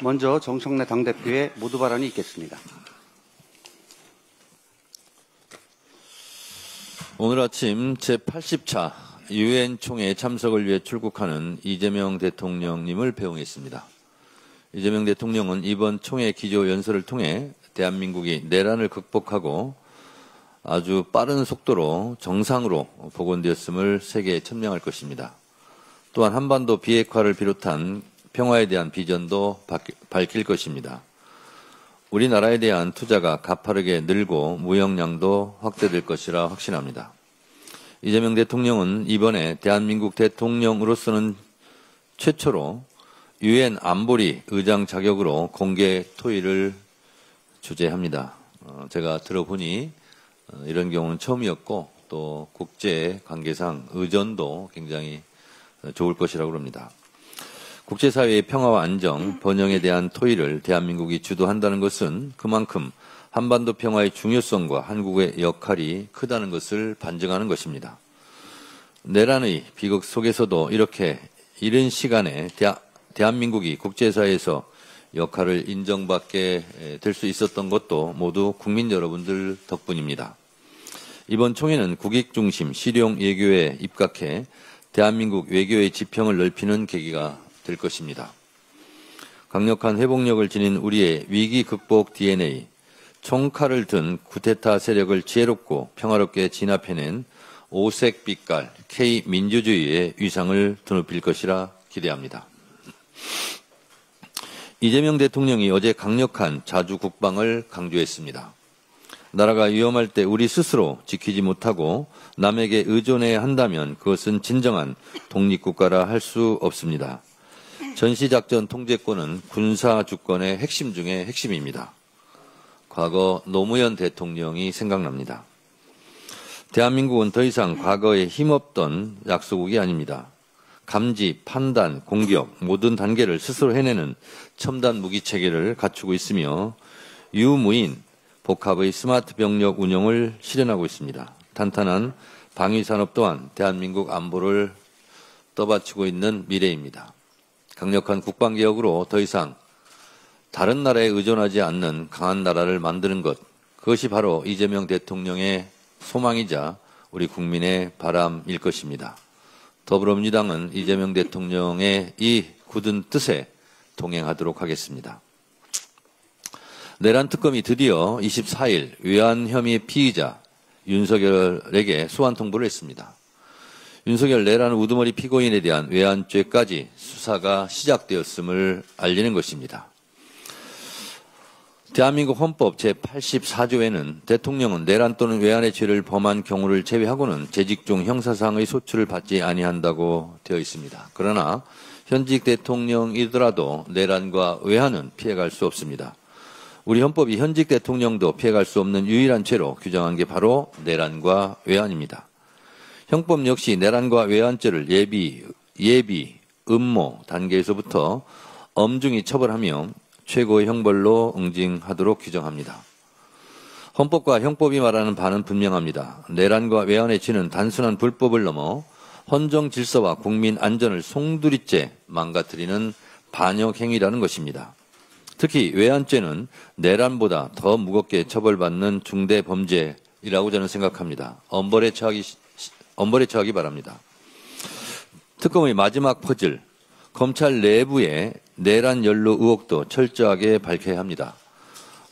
먼저 정청래 당대표의 모두 발언이 있겠습니다. 오늘 아침 제80차 유엔 총회 참석을 위해 출국하는 이재명 대통령님을 배웅했습니다. 이재명 대통령은 이번 총회 기조 연설을 통해 대한민국이 내란을 극복하고 아주 빠른 속도로 정상으로 복원되었음을 세계에 천명할 것입니다. 또한 한반도 비핵화를 비롯한 평화에 대한 비전도 밝힐 것입니다. 우리나라에 대한 투자가 가파르게 늘고 무역량도 확대될 것이라 확신합니다. 이재명 대통령은 이번에 대한민국 대통령으로서는 최초로 유엔 안보리 의장 자격으로 공개 토의를 주재합니다. 제가 들어보니 이런 경우는 처음이었고 또 국제 관계상 의전도 굉장히 좋을 것이라고 합니다. 국제사회의 평화와 안정, 번영에 대한 토의를 대한민국이 주도한다는 것은 그만큼 한반도 평화의 중요성과 한국의 역할이 크다는 것을 반증하는 것입니다. 내란의 비극 속에서도 이렇게 이른 시간에 대한민국이 국제사회에서 역할을 인정받게 될 수 있었던 것도 모두 국민 여러분들 덕분입니다. 이번 총회는 국익 중심 실용 외교에 입각해 대한민국 외교의 지평을 넓히는 계기가 될 것입니다. 강력한 회복력을 지닌 우리의 위기 극복 DNA, 총칼을 든 쿠데타 세력을 지혜롭고 평화롭게 진압해낸 오색 빛깔 K민주주의의 위상을 드높일 것이라 기대합니다. 이재명 대통령이 어제 강력한 자주 국방을 강조했습니다. 나라가 위험할 때 우리 스스로 지키지 못하고 남에게 의존해야 한다면 그것은 진정한 독립국가라 할 수 없습니다. 전시작전 통제권은 군사주권의 핵심 중의 핵심입니다. 과거 노무현 대통령이 생각납니다. 대한민국은 더 이상 과거에 힘없던 약소국이 아닙니다. 감지, 판단, 공격 모든 단계를 스스로 해내는 첨단 무기체계를 갖추고 있으며 유무인 복합의 스마트 병력 운영을 실현하고 있습니다. 탄탄한 방위산업 또한 대한민국 안보를 떠받치고 있는 미래입니다. 강력한 국방개혁으로 더 이상 다른 나라에 의존하지 않는 강한 나라를 만드는 것, 그것이 바로 이재명 대통령의 소망이자 우리 국민의 바람일 것입니다. 더불어민주당은 이재명 대통령의 이 굳은 뜻에 동행하도록 하겠습니다. 내란 특검이 드디어 24일 외환 혐의 피의자 윤석열에게 소환 통보를 했습니다. 윤석열 내란 우두머리 피고인에 대한 외환죄까지 수사가 시작되었음을 알리는 것입니다. 대한민국 헌법 제84조에는 대통령은 내란 또는 외환의 죄를 범한 경우를 제외하고는 재직 중 형사상의 소출을 받지 아니한다고 되어 있습니다. 그러나 현직 대통령이더라도 내란과 외환은 피해갈 수 없습니다. 우리 헌법이 현직 대통령도 피해갈 수 없는 유일한 죄로 규정한 게 바로 내란과 외환입니다. 형법 역시 내란과 외환죄를 예비, 음모 단계에서부터 엄중히 처벌하며 최고의 형벌로 응징하도록 규정합니다. 헌법과 형법이 말하는 바는 분명합니다. 내란과 외환의 죄는 단순한 불법을 넘어 헌정 질서와 국민 안전을 송두리째 망가뜨리는 반역 행위라는 것입니다. 특히 외환죄는 내란보다 더 무겁게 처벌받는 중대 범죄이라고 저는 생각합니다. 엄벌에 처하기 바랍니다. 특검의 마지막 퍼즐, 검찰 내부의 내란 연루 의혹도 철저하게 밝혀야 합니다.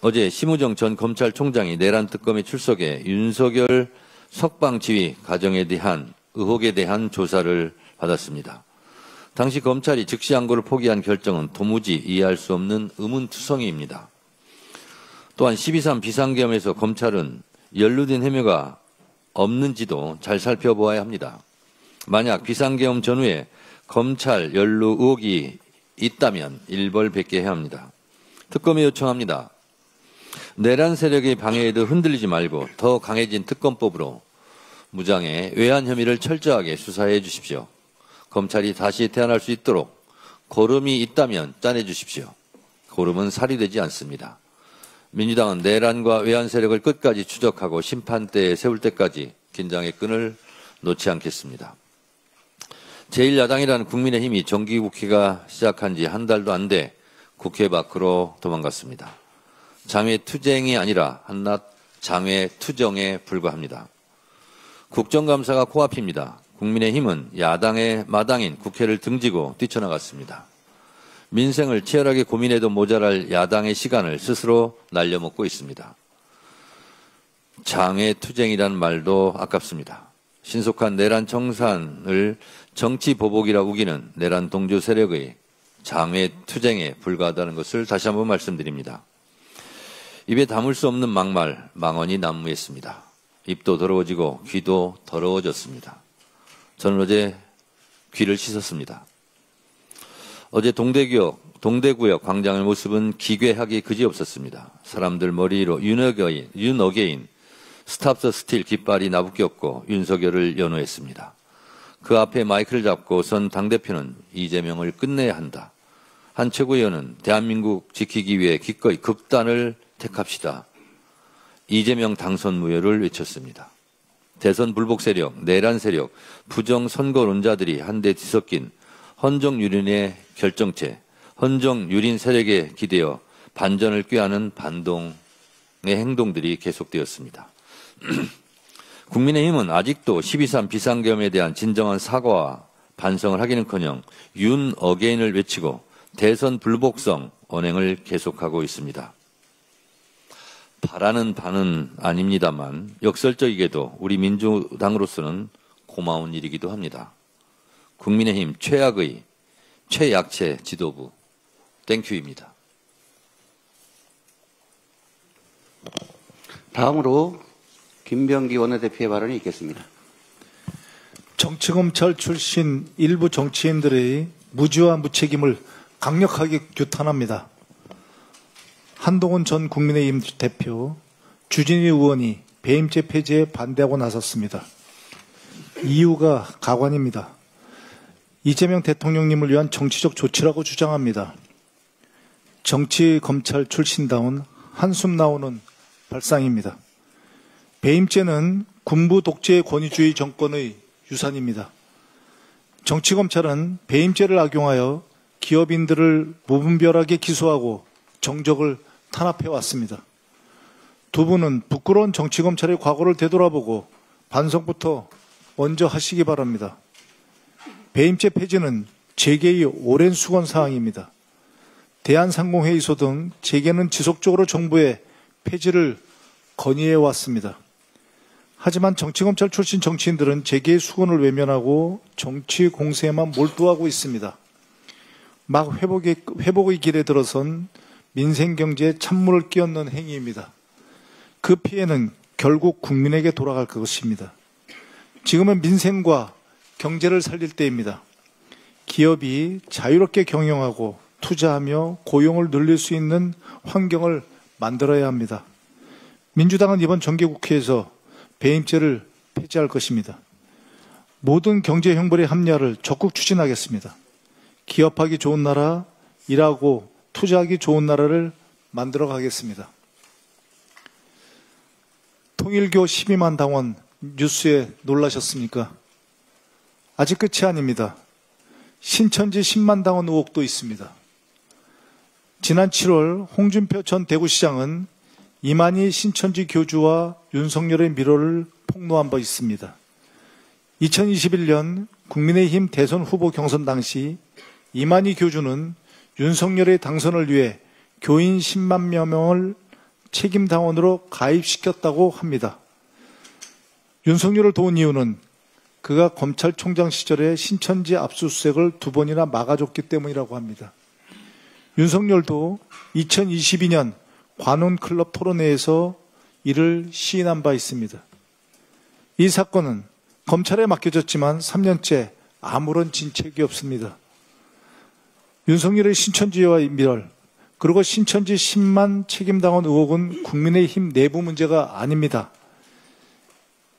어제 심우정 전 검찰총장이 내란 특검에 출석해 윤석열 석방 지휘 과정에 대한 의혹에 대한 조사를 받았습니다. 당시 검찰이 즉시 항고를 포기한 결정은 도무지 이해할 수 없는 의문투성이입니다. 또한 12.3 비상계엄에서 검찰은 연루된 혐의가 없는지도 잘 살펴보아야 합니다. 만약 비상계엄 전후에 검찰 연루 의혹이 있다면 일벌백계해야 합니다. 특검에 요청합니다. 내란 세력의 방해에도 흔들리지 말고 더 강해진 특검법으로 무장의 외환 혐의를 철저하게 수사해 주십시오. 검찰이 다시 태어날 수 있도록 고름이 있다면 짜내 주십시오. 고름은 살이 되지 않습니다. 민주당은 내란과 외환 세력을 끝까지 추적하고 심판대에 세울 때까지 긴장의 끈을 놓지 않겠습니다. 제1야당이라는 국민의힘이 정기국회가 시작한 지 한 달도 안 돼 국회 밖으로 도망갔습니다. 장외투쟁이 아니라 한낱 장외투정에 불과합니다. 국정감사가 코앞입니다. 국민의힘은 야당의 마당인 국회를 등지고 뛰쳐나갔습니다. 민생을 치열하게 고민해도 모자랄 야당의 시간을 스스로 날려먹고 있습니다. 장외투쟁이란 말도 아깝습니다. 신속한 내란 청산을 정치 보복이라고 우기는 내란 동조 세력의 장외투쟁에 불과하다는 것을 다시 한번 말씀드립니다. 입에 담을 수 없는 막말, 망언이 난무했습니다. 입도 더러워지고 귀도 더러워졌습니다. 저는 어제 귀를 씻었습니다. 어제 동대구역 광장의 모습은 기괴하기 그지없었습니다. 사람들 머리로 윤어게인, 스탑 더 스틸 깃발이 나부꼈고 윤석열을 연호했습니다. 그 앞에 마이크를 잡고 선 당대표는 이재명을 끝내야 한다. 한 최고위원은 대한민국 지키기 위해 기꺼이 극단을 택합시다. 이재명 당선 무효를 외쳤습니다. 대선 불복 세력, 내란 세력, 부정 선거론자들이 한데 뒤섞인 헌정유린의 결정체, 헌정유린 세력에 기대어 반전을 꾀하는 반동의 행동들이 계속되었습니다. 국민의힘은 아직도 12.3 비상계엄에 대한 진정한 사과와 반성을 하기는커녕 윤 어게인을 외치고 대선 불복성 언행을 계속하고 있습니다. 바라는 바는 아닙니다만 역설적이게도 우리 민주당으로서는 고마운 일이기도 합니다. 국민의힘 최악의 최약체 지도부 땡큐입니다. 다음으로 김병기 원내대표의 발언이 있겠습니다. 정치검찰 출신 일부 정치인들의 무지와 무책임을 강력하게 규탄합니다. 한동훈 전 국민의힘 대표, 주진희 의원이 배임죄 폐지에 반대하고 나섰습니다. 이유가 가관입니다. 이재명 대통령님을 위한 정치적 조치라고 주장합니다. 정치검찰 출신다운 한숨 나오는 발상입니다. 배임죄는 군부 독재 권위주의 정권의 유산입니다. 정치검찰은 배임죄를 악용하여 기업인들을 무분별하게 기소하고 정적을 탄압해왔습니다. 두 분은 부끄러운 정치검찰의 과거를 되돌아보고 반성부터 먼저 하시기 바랍니다. 배임죄 폐지는 재계의 오랜 수건 사항입니다. 대한상공회의소 등 재계는 지속적으로 정부에 폐지를 건의해왔습니다. 하지만 정치검찰 출신 정치인들은 재계의 수건을 외면하고 정치 공세에만 몰두하고 있습니다. 막 회복의 길에 들어선 민생경제에 찬물을 끼얹는 행위입니다. 그 피해는 결국 국민에게 돌아갈 것입니다. 지금은 민생과 경제를 살릴 때입니다. 기업이 자유롭게 경영하고 투자하며 고용을 늘릴 수 있는 환경을 만들어야 합니다. 민주당은 이번 정기국회에서 배임죄를 폐지할 것입니다. 모든 경제 형벌의 합리화를 적극 추진하겠습니다. 기업하기 좋은 나라, 일하고 투자하기 좋은 나라를 만들어 가겠습니다. 통일교 12만 당원 뉴스에 놀라셨습니까? 아직 끝이 아닙니다. 신천지 10만 당원 의혹도 있습니다. 지난 7월 홍준표 전 대구시장은 이만희 신천지 교주와 윤석열의 미로를 폭로한 바 있습니다. 2021년 국민의힘 대선 후보 경선 당시 이만희 교주는 윤석열의 당선을 위해 교인 10만 명을 책임당원으로 가입시켰다고 합니다. 윤석열을 도운 이유는 그가 검찰총장 시절에 신천지 압수수색을 2번이나 막아줬기 때문이라고 합니다. 윤석열도 2022년 관훈클럽 토론회에서 이를 시인한 바 있습니다. 이 사건은 검찰에 맡겨졌지만 3년째 아무런 진척이 없습니다. 윤석열의 신천지와의 밀월, 그리고 신천지 10만 책임당원 의혹은 국민의힘 내부 문제가 아닙니다.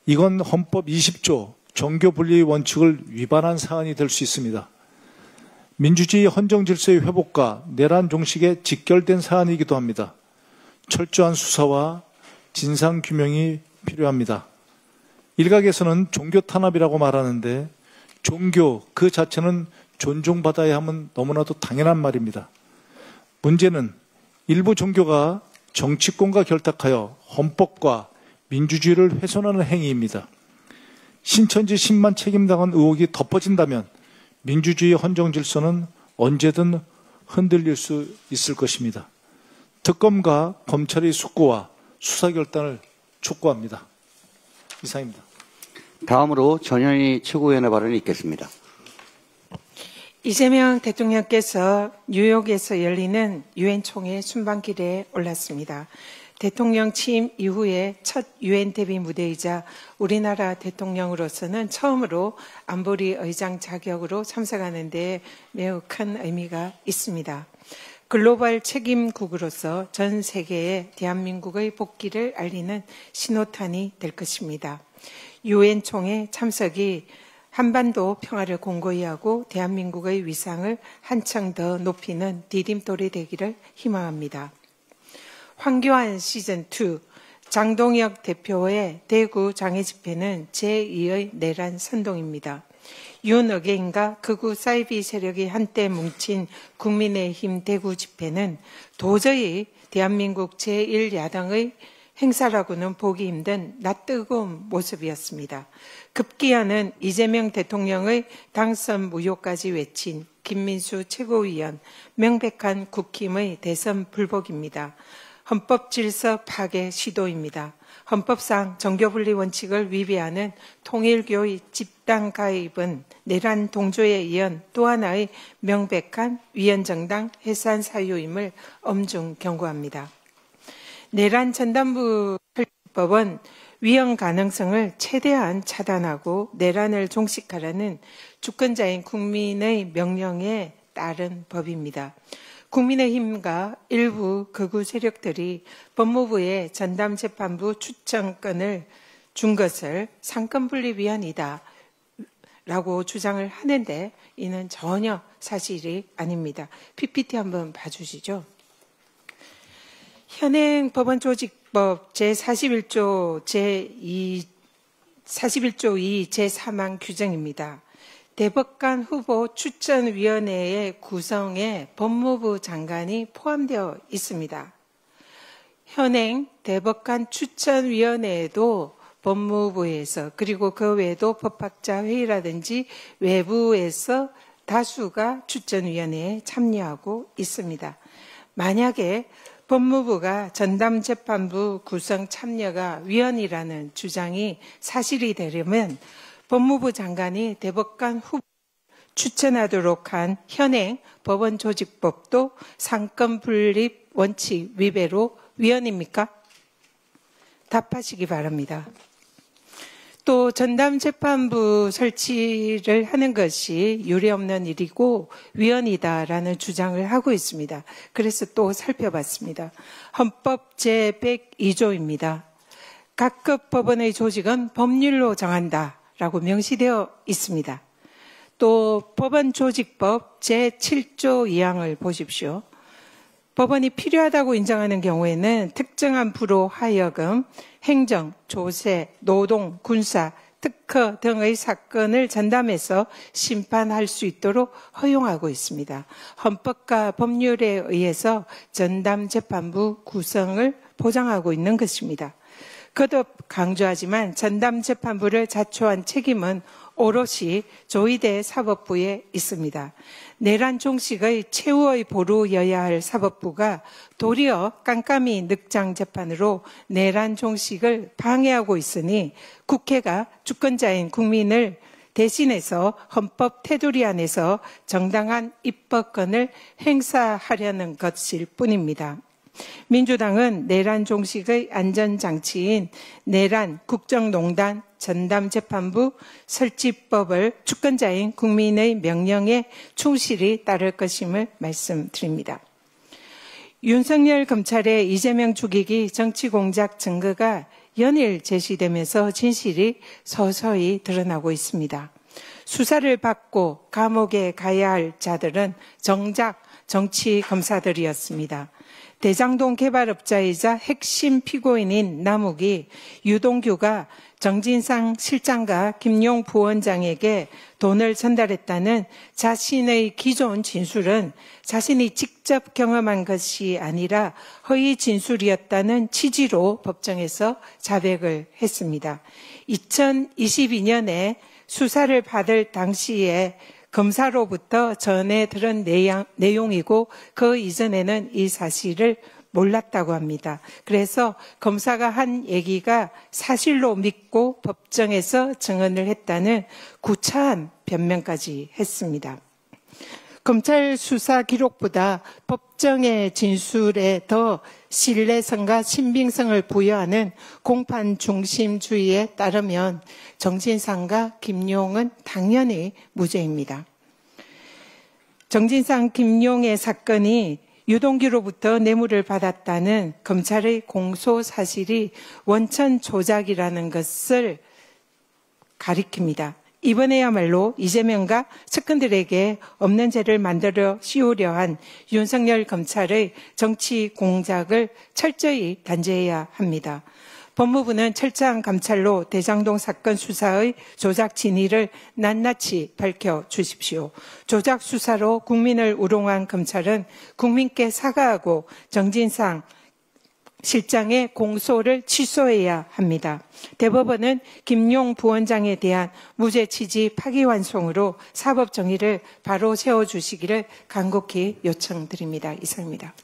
이건 헌법 20조 정교분리의 원칙을 위반한 사안이 될 수 있습니다. 민주주의 헌정질서의 회복과 내란 종식에 직결된 사안이기도 합니다. 철저한 수사와 진상규명이 필요합니다. 일각에서는 종교 탄압이라고 말하는데 종교 그 자체는 존중받아야 함은 너무나도 당연한 말입니다. 문제는 일부 종교가 정치권과 결탁하여 헌법과 민주주의를 훼손하는 행위입니다. 신천지 10만 책임당한 의혹이 덮어진다면 민주주의 헌정 질서는 언제든 흔들릴 수 있을 것입니다. 특검과 검찰의 숙고와 수사 결단을 촉구합니다. 이상입니다. 다음으로 전현희 최고위원의 발언이 있겠습니다. 이재명 대통령께서 뉴욕에서 열리는 유엔 총회 순방길에 올랐습니다. 대통령 취임 이후에 첫 유엔 대비 무대이자 우리나라 대통령으로서는 처음으로 안보리 의장 자격으로 참석하는 데 매우 큰 의미가 있습니다. 글로벌 책임국으로서 전 세계에 대한민국의 복귀를 알리는 신호탄이 될 것입니다. 유엔 총회 참석이 한반도 평화를 공고히 하고 대한민국의 위상을 한층 더 높이는 디딤돌이 되기를 희망합니다. 황교안 시즌2 장동혁 대표의 대구 장애집회는 제2의 내란 선동입니다. 윤어게인과 극우 사이비 세력이 한때 뭉친 국민의힘 대구 집회는 도저히 대한민국 제1야당의 행사라고는 보기 힘든 낯뜨거운 모습이었습니다. 급기야는 이재명 대통령의 당선 무효까지 외친 김민수 최고위원 명백한 국힘의 대선 불복입니다. 헌법 질서 파괴 시도입니다. 헌법상 정교분리 원칙을 위배하는 통일교의 집단 가입은 내란 동조에 이은 또 하나의 명백한 위헌정당 해산 사유임을 엄중 경고합니다. 내란 전담부 설치법은 위헌 가능성을 최대한 차단하고 내란을 종식하라는 주권자인 국민의 명령에 따른 법입니다. 국민의힘과 일부 극우 세력들이 법무부에 전담재판부 추천권을 준 것을 상권분립 위헌이다 라고 주장을 하는데 이는 전혀 사실이 아닙니다. PPT 한번 봐주시죠. 현행 법원조직법 제41조 2 제3항 규정입니다. 대법관 후보 추천위원회의 구성에 법무부 장관이 포함되어 있습니다. 현행 대법관 추천위원회에도 법무부에서 그리고 그 외에도 법학자 회의라든지 외부에서 다수가 추천위원회에 참여하고 있습니다. 만약에 법무부가 전담재판부 구성 참여가 위헌이라는 주장이 사실이 되려면 법무부 장관이 대법관 후보 추천하도록 한 현행 법원조직법도 상권분립 원칙 위배로 위헌입니까? 답하시기 바랍니다. 또 전담재판부 설치를 하는 것이 유례없는 일이고 위헌이다라는 주장을 하고 있습니다. 그래서 또 살펴봤습니다. 헌법 제102조입니다. 각급 법원의 조직은 법률로 정한다라고 명시되어 있습니다. 또 법원조직법 제7조 2항을 보십시오. 법원이 필요하다고 인정하는 경우에는 특정한 부로 하여금 행정, 조세, 노동, 군사, 특허 등의 사건을 전담해서 심판할 수 있도록 허용하고 있습니다. 헌법과 법률에 의해서 전담재판부 구성을 보장하고 있는 것입니다. 거듭 강조하지만 전담재판부를 자초한 책임은 오롯이 조의대 사법부에 있습니다. 내란 종식의 최후의 보루여야 할 사법부가 도리어 깜깜이 늑장 재판으로 내란 종식을 방해하고 있으니 국회가 주권자인 국민을 대신해서 헌법 테두리 안에서 정당한 입법권을 행사하려는 것일 뿐입니다. 민주당은 내란 종식의 안전장치인 내란 국정농단 전담재판부 설치법을 주권자인 국민의 명령에 충실히 따를 것임을 말씀드립니다. 윤석열 검찰의 이재명 죽이기 정치공작 증거가 연일 제시되면서 진실이 서서히 드러나고 있습니다. 수사를 받고 감옥에 가야 할 자들은 정작 정치 검사들이었습니다. 대장동 개발업자이자 핵심 피고인인 남욱이 유동규가 정진상 실장과 김용 부원장에게 돈을 전달했다는 자신의 기존 진술은 자신이 직접 경험한 것이 아니라 허위 진술이었다는 취지로 법정에서 자백을 했습니다. 2022년에 수사를 받을 당시에 검사로부터 전해 들은 내용이고 그 이전에는 이 사실을 몰랐다고 합니다. 그래서 검사가 한 얘기가 사실로 믿고 법정에서 증언을 했다는 구차한 변명까지 했습니다. 검찰 수사 기록보다 법정의 진술에 더 신뢰성과 신빙성을 부여하는 공판 중심주의에 따르면 정진상과 김용은 당연히 무죄입니다. 정진상, 김용의 사건이 유동규로부터 뇌물을 받았다는 검찰의 공소 사실이 원천 조작이라는 것을 가리킵니다. 이번에야말로 이재명과 측근들에게 없는 죄를 만들어 씌우려 한 윤석열 검찰의 정치 공작을 철저히 단죄해야 합니다. 법무부는 철저한 감찰로 대장동 사건 수사의 조작 진위를 낱낱이 밝혀주십시오. 조작 수사로 국민을 우롱한 검찰은 국민께 사과하고 정진상 실장의 공소를 취소해야 합니다. 대법원은 김용 부원장에 대한 무죄 취지 파기환송으로 사법 정의를 바로 세워주시기를 간곡히 요청드립니다. 이상입니다.